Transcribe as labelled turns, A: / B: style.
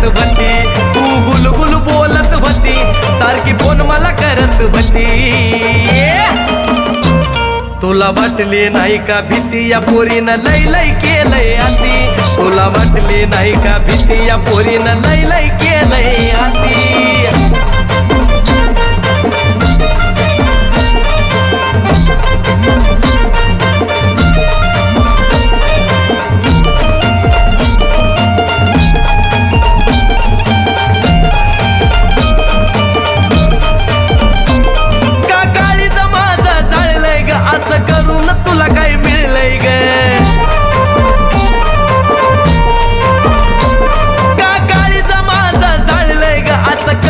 A: करत होती, तू गुलगुल बोलत होती, सारखी फोन मला करत होती. तुला वाटली नाही का भीती या पोरीनं लय लय केलंय आती, तुला वाटली नाही का भीती या पोरीनं लय लय केलंय आती.